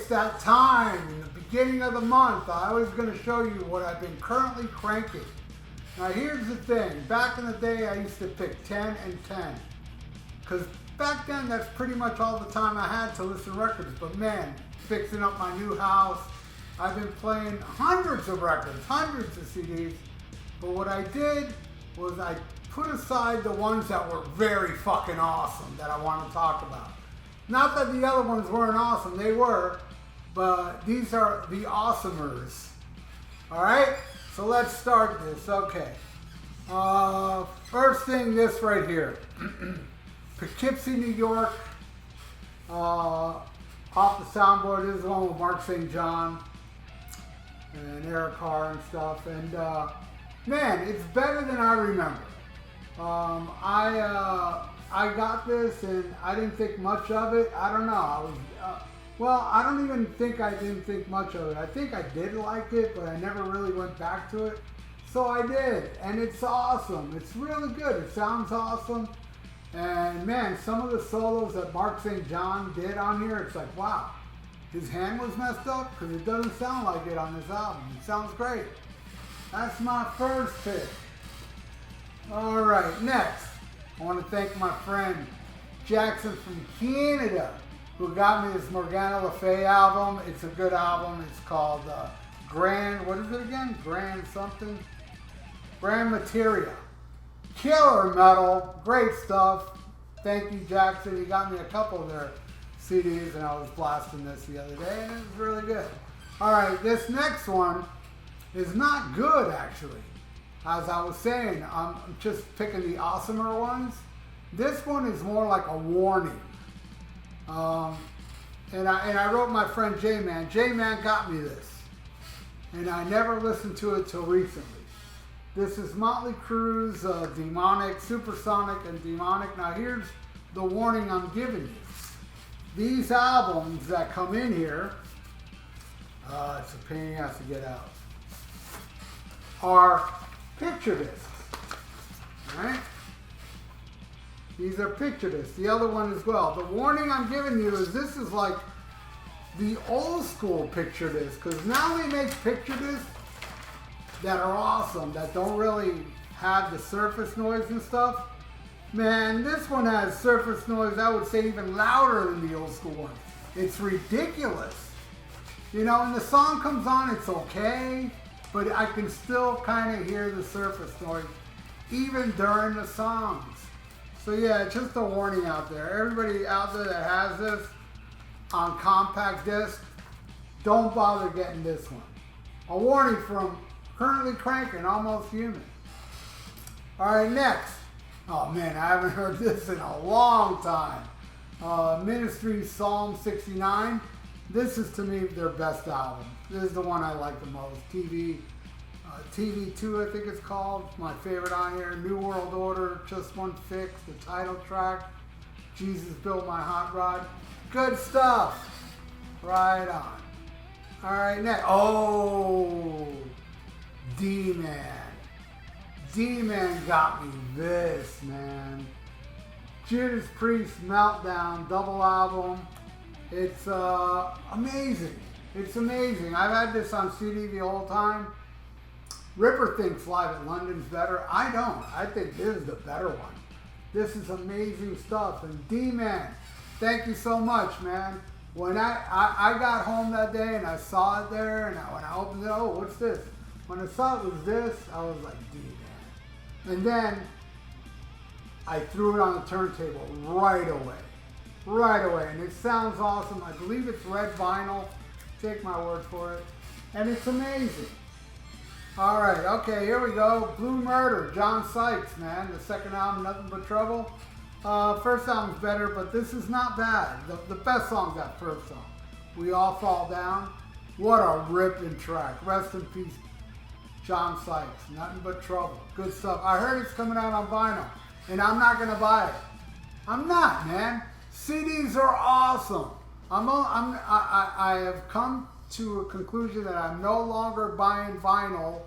it's that time, in the beginning of the month. I was going to show you what I've been currently cranking. Now here's the thing, back in the day I used to pick 10 and 10. Because back then that's pretty much all the time I had to listen to records. But man, fixing up my new house, I've been playing hundreds of records, hundreds of CDs. But what I did was I put aside the ones that were very fucking awesome that I want to talk about. Not that the other ones weren't awesome, they were, but these are the awesomers. Alright, so let's start this. Okay. First thing, this right here. Poughkeepsie, New York. Off the soundboard, this is the one with Mark St. John and Eric Carr and stuff. And man, it's better than I remember. I got this and I didn't think much of it. I don't know. I don't even think I didn't think much of it. I think I did like it, but I never really went back to it. So I did, and it's awesome. It's really good. It sounds awesome. And man, some of the solos that Mark St. John did on here, it's like, wow, his hand was messed up because it doesn't sound like it on this album. It sounds great. That's my first pick. All right, next. I want to thank my friend Jackson from Canada who got me this Morgana Le Fay album. It's a good album. It's called Grand, what is it again? Grand something? Grand Materia. Killer metal, great stuff. Thank you, Jackson. He got me a couple of their CDs and I was blasting this the other day and it was really good. All right, this next one is not good actually. As I was saying, I'm just picking the awesomer ones. This one is more like a warning. And I wrote my friend J-Man. J-Man got me this. And I never listened to it till recently. This is Motley Crue's Demonic, Supersonic, and Demonic. Now here's the warning I'm giving you. These albums that come in here, it's a pain in the ass to get out, are picture discs, right? These are picture discs. The other one as well. The warning I'm giving you is this is like the old school picture disc, because now they make picture discs that are awesome, that don't really have the surface noise and stuff. Man, this one has surface noise, I would say even louder than the old school one. It's ridiculous. You know, when the song comes on, it's okay, but I can still kind of hear the surface noise, even during the songs. So yeah, just a warning out there. Everybody out there that has this on compact disc, don't bother getting this one. A warning from Currently Cranking, Almost Human. All right, next. Oh man, I haven't heard this in a long time. Ministry's Psalm 69. This is to me their best album. This is the one I like the most. TV2, I think it's called. My favorite on here. New World Order, Just One Fix, the title track. Jesus Built My Hot Rod. Good stuff. Right on. All right, next. Oh, D-Man. D-Man got me this, man. Judas Priest Meltdown double album. It's amazing. It's amazing. I've had this on CD the whole time. Ripper thinks Live at London's better. I don't. I think this is the better one. This is amazing stuff. And D-Man, thank you so much, man. When I got home that day and I saw it there, and when I opened it, oh, what's this? When I saw it was this, I was like, D-Man. And then I threw it on the turntable right away. Right away. And it sounds awesome. I believe it's red vinyl. Take my word for it. And it's amazing. All right, okay, here we go. Blue Murder, John Sykes, man. The second album, Nothing But Trouble. First album's better, but this is not bad. The best song's that first song. We All Fall Down. What a ripping track. Rest in peace, John Sykes. Nothing But Trouble. Good stuff. I heard it's coming out on vinyl, and I'm not gonna buy it. I'm not, man. CDs are awesome. I have come to a conclusion that I'm no longer buying vinyl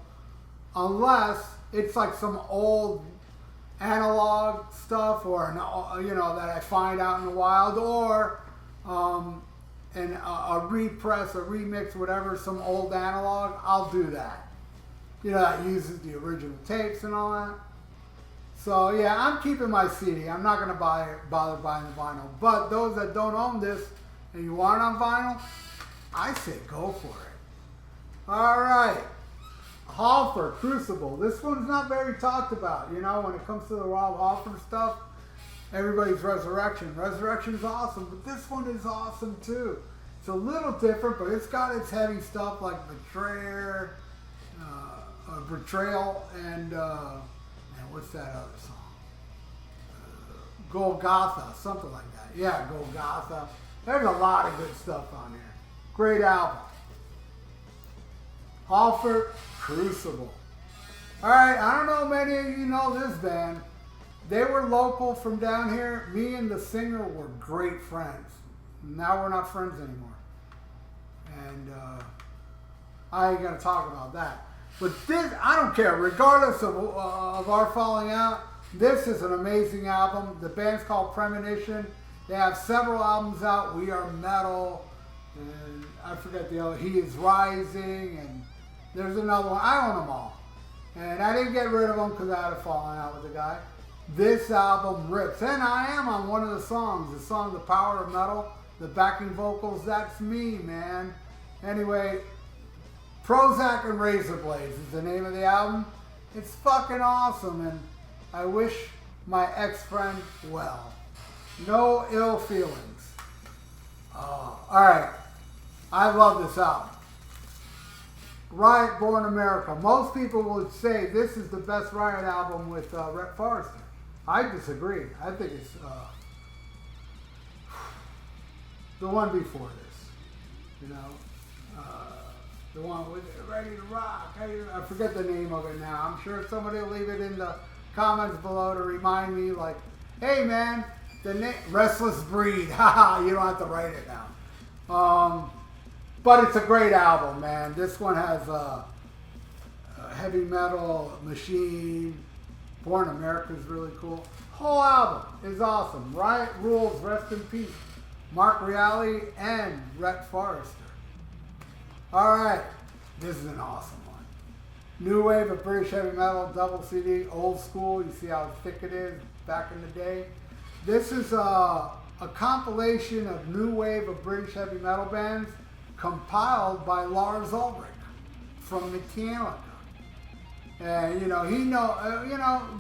unless it's like some old analog stuff or that I find out in the wild, or and a repress, a remix, whatever, some old analog, I'll do that. You know, that uses the original tapes and all that. So yeah, I'm keeping my CD. I'm not going to bother buying the vinyl. But those that don't own this and you want it on vinyl, I say go for it. All right. Hoffer, Crucible. This one's not very talked about. You know, when it comes to the Rob Hoffer stuff, everybody's Resurrection. Resurrection's awesome, but this one is awesome too. It's a little different, but it's got its heavy stuff like Betrayal, and what's that other song? Golgotha, something like that. Yeah, Golgotha. There's a lot of good stuff on here. Great album. Hoffer, Crucible. All right, I don't know many of you know this band. They were local from down here. Me and the singer were great friends. Now we're not friends anymore. And I ain't gonna talk about that. But this, I don't care. Regardless of our falling out, this is an amazing album. The band's called Premonition. They have several albums out. We Are Metal, and I forget the other. He Is Rising, and there's another one. I own them all. And I didn't get rid of them because I had a falling out with the guy. This album rips. And I am on one of the songs. The song The Power of Metal. The backing vocals, that's me, man. Anyway, Prozac and Razor Blades is the name of the album. It's fucking awesome, and I wish my ex-friend well. No ill feelings. Oh, alright. I love this album. Riot Born America. Most people would say this is the best Riot album with Rhett Forrester. I disagree. I think it's the one before this. You know? The one with Ready to Rock. I forget the name of it now. I'm sure somebody will leave it in the comments below to remind me, like, hey man, the name Restless Breed. Haha, you don't have to write it down. But it's a great album, man. This one has heavy metal, Machine, Born America is really cool. Whole album is awesome. Riot Rules, rest in peace. Mark Reale and Rhett Forrester. Alright, this is an awesome one. New wave of British heavy metal, double CD, old school. You see how thick it is back in the day. This is a compilation of new wave of British heavy metal bands compiled by Lars Ulrich from Metallica. And you know,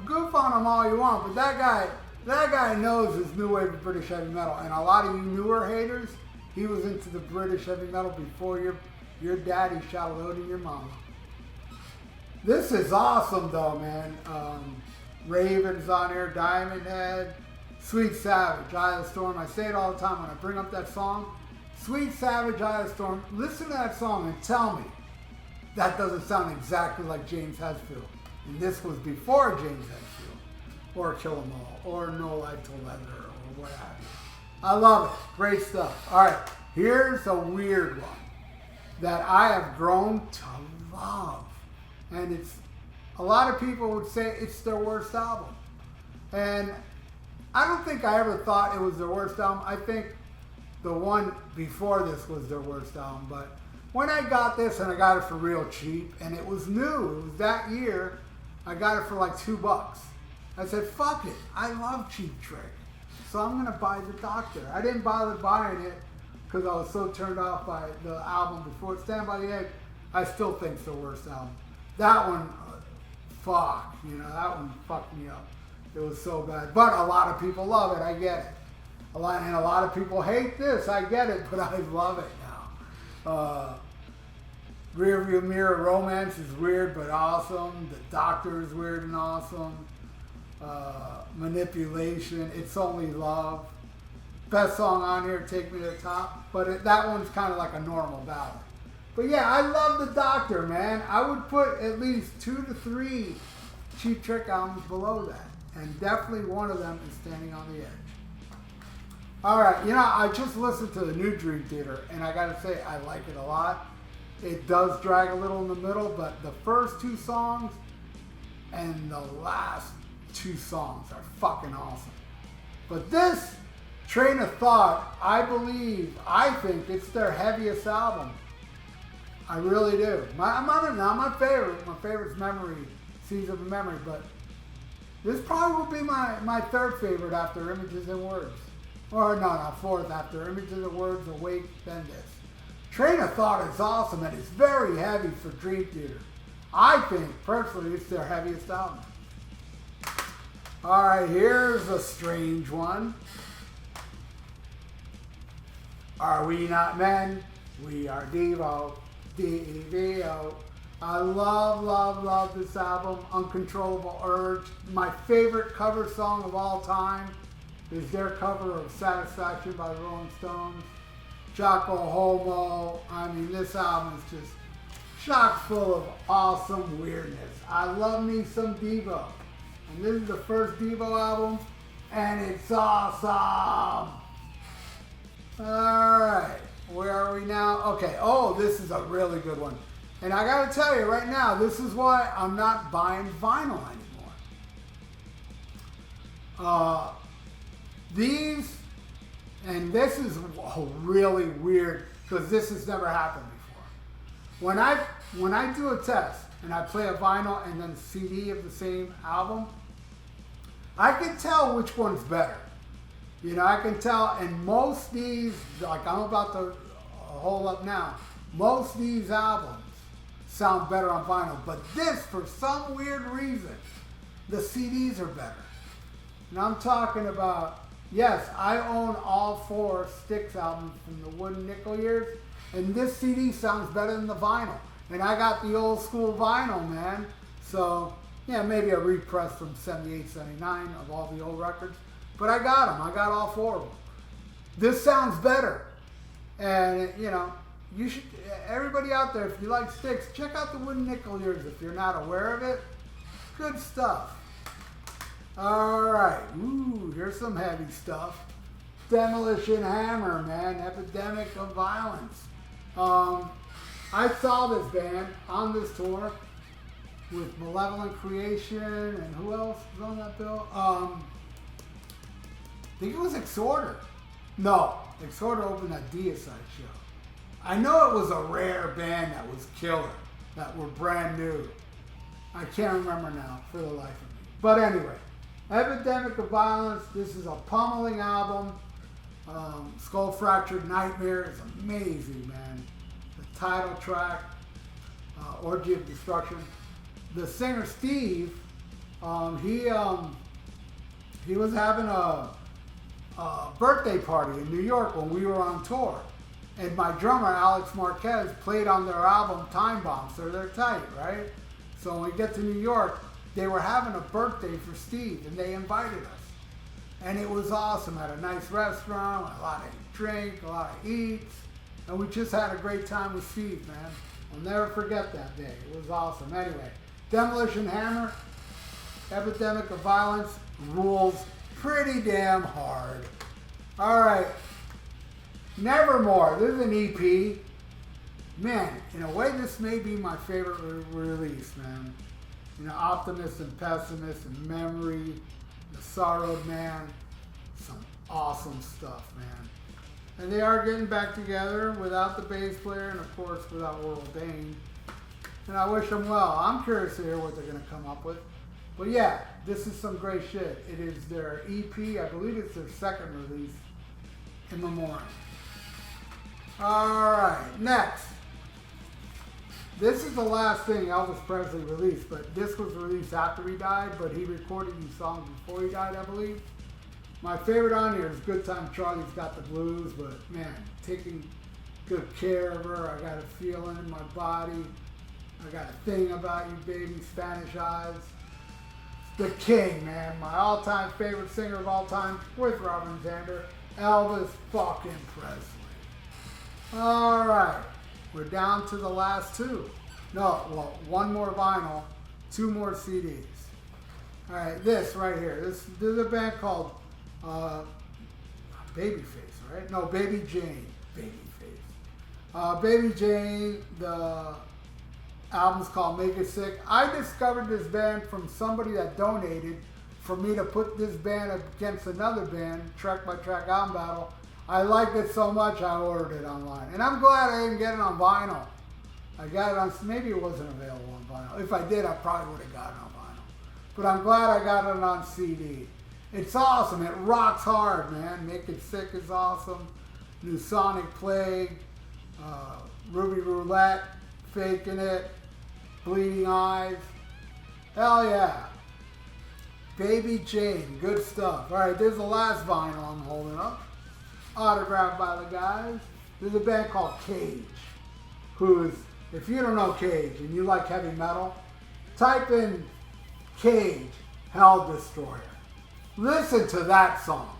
goof on him all you want, but that guy knows his new wave of British heavy metal. And a lot of you newer haters, he was into the British heavy metal before your daddy shot loading your mama. This is awesome though, man. Raven's on here, Diamond Head, Sweet Savage, Eye of the Storm. I say it all the time when I bring up that song. Sweet Savage, Eye of the Storm. Listen to that song and tell me that doesn't sound exactly like James Hetfield. And this was before James Hetfield, or Kill 'Em All, or No Life to Leather, or what have you. I love it. Great stuff. All right, here's a weird one that I have grown to love. And it's, a lot of people would say it's their worst album. And I don't think I ever thought it was their worst album. I think the one before this was their worst album. But when I got this, and I got it for real cheap, and it was new, it was that year, I got it for like $2. I said, fuck it, I love Cheap Trick. So I'm gonna buy The Doctor. I didn't bother buying it because I was so turned off by the album before. Stand by the Edge, I still think it's the worst album. That one, fuck, you know, that one fucked me up. It was so bad. But a lot of people love it, I get it. And a lot of people hate this, I get it, but I love it now. Rearview Mirror Romance is weird but awesome. The Doctor is weird and awesome. Manipulation, It's Only Love. Best song on here, Take Me to the Top. But that one's kind of like a normal ballad. But yeah, I love The Doctor, man. I would put at least 2 to 3 Cheap Trick albums below that. And definitely one of them is Standing on the Edge. Alright, you know, I just listened to the new Dream Theater, and I gotta say, I like it a lot. It does drag a little in the middle, but the first 2 songs and the last 2 songs are fucking awesome. But this Train of Thought, I think it's their heaviest album. I really do. Not my favorite. My favorite's Memory, Seas of Memory, but this probably will be my third favorite after Images and Words. Or no, not fourth, after Images and Words, Awake, then this. Train of Thought is awesome, and it's very heavy for Dream Theater. I think, personally, it's their heaviest album. Alright, here's a strange one. Are We Not Men? We Are Devo. D-E-V-O. I love this album, Uncontrollable Urge. My favorite cover song of all time is their cover of Satisfaction by the Rolling Stones. Choco Homo. I mean, this album is just chock full of awesome weirdness. I love me some Devo. And this is the first Devo album, and it's awesome. Alright, where are we now? Okay, oh, this is a really good one. And I gotta tell you right now, this is why I'm not buying vinyl anymore. These, and this is really weird, because this has never happened before. When I do a test, and I play a vinyl and then CD of the same album, I can tell which one's better. You know, I can tell, and most these, like I'm about to hold up now, most these albums sound better on vinyl, but this, for some weird reason, the CDs are better. And I'm talking about, yes, I own all 4 Styx albums from the Wooden Nickel years, and this CD sounds better than the vinyl. And I got the old school vinyl, man. So, yeah, maybe a repress from 78, 79 of all the old records. But I got them. I got all 4 of them. This sounds better. And, you know, you should, everybody out there, if you like Styx, check out the Wooden Nickel years if you're not aware of it. Good stuff. All right. Ooh, here's some heavy stuff. Demolition Hammer, man. Epidemic of Violence. I saw this band on this tour with Malevolent Creation, and who else was on that bill? I think it was Exhorder. No, Exhorder opened that Deicide show. I know it was a rare band that was killer, that were brand new. I can't remember now for the life of me. But anyway, Epidemic of Violence, this is a pummeling album. Skull Fractured Nightmare is amazing, man. The title track, Orgy of Destruction. The singer Steve, he was having a birthday party in New York when we were on tour. And my drummer, Alex Marquez, played on their album Time Bomb, so they're tight, right? So when we get to New York, they were having a birthday for Steve, and they invited us. And it was awesome. At a nice restaurant, a lot of drink, a lot of eats. And we just had a great time with Steve, man. I'll never forget that day. It was awesome. Anyway, Demolition Hammer, Epidemic of Violence, rules pretty damn hard. All right. Nevermore. This is an EP. Man, in a way, this may be my favorite release, man. You know, Optimist and Pessimist and Memory, The Sorrowed Man. Some awesome stuff, man. And they are getting back together without the bass player and, of course, without Laurel Dane. And I wish them well. I'm curious to hear what they're going to come up with. But yeah, this is some great shit. It is their EP. I believe it's their second release, In Memoriam. All right, next. This is the last thing Elvis Presley released, but this was released after he died, but he recorded these songs before he died, I believe. My favorite on here is Good Time Charlie's Got the Blues, but man, taking good care of her. I got a feeling in my body. I got a thing about you, baby, Spanish Eyes. The King, man, my all-time favorite singer of all time, with Robin Zander, Elvis fucking Presley. All right, we're down to the last 2. No, well, 1 more vinyl, 2 more CDs. All right, this right here. This is a band called Babyface, right? No, Baby Jane. Babyface. Baby Jane, the album's called Make It Sick. I discovered this band from somebody that donated for me to put this band against another band, track by track album battle. I liked it so much I ordered it online. And I'm glad I didn't get it on vinyl. I got it on, maybe it wasn't available on vinyl. If I did, I probably would have gotten it on vinyl. But I'm glad I got it on CD. It's awesome. It rocks hard, man. Make It Sick is awesome. New Sonic Plague, Ruby Roulette, Faking It, Bleeding Eyes. Hell yeah. Baby Jane, good stuff. All right, there's the last vinyl I'm holding up. Autographed by the guys. There's a band called Cage, who's, if you don't know Cage and you like heavy metal, type in Cage, Hell Destroyer. Listen to that song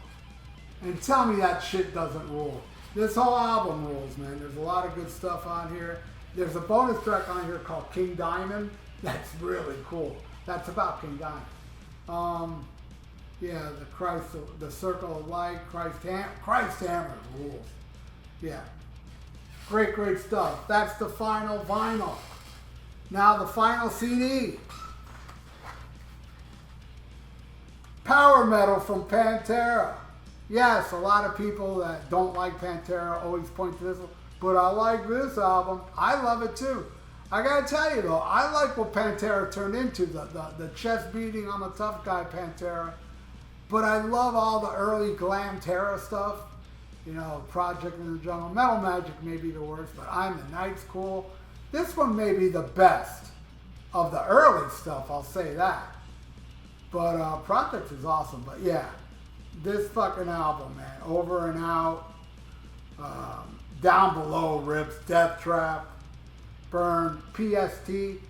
and tell me that shit doesn't rule. This whole album rules, man. There's a lot of good stuff on here. There's a bonus track on here called King Diamond. That's really cool. That's about King Diamond. Yeah, the Circle of Light, Christ Hammer rules. Yeah. Great stuff. That's the final vinyl. Now the final CD. Power Metal from Pantera. Yes, a lot of people that don't like Pantera always point to this one, but I like this album. I love it too. I gotta tell you though, I like what Pantera turned into, the chest beating, I'm a tough guy Pantera. But I love all the early glam Terra stuff. You know, Project in the Jungle. Metal Magic may be the worst, but I'm the Night's cool. This one may be the best of the early stuff, I'll say that. But Project is awesome. But yeah, this fucking album, man. Over and Out, Down Below rips, Death Trap, Burn, PST.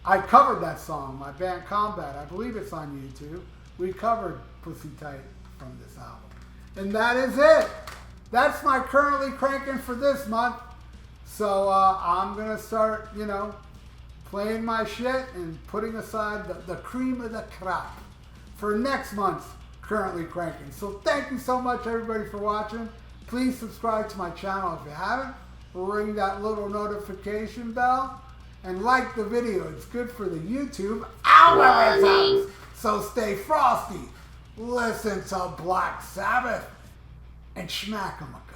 I covered that song, my band Combat. I believe it's on YouTube. We covered Pussy Tight from this album. And that is it. That's my currently cranking for this month. So I'm going to start, you know, playing my shit and putting aside the cream of the crop for next month's currently cranking. So thank you so much, everybody, for watching. Please subscribe to my channel if you haven't. Ring that little notification bell and like the video. It's good for the YouTube algorithms. So stay frosty. Listen to Black Sabbath and smack 'em a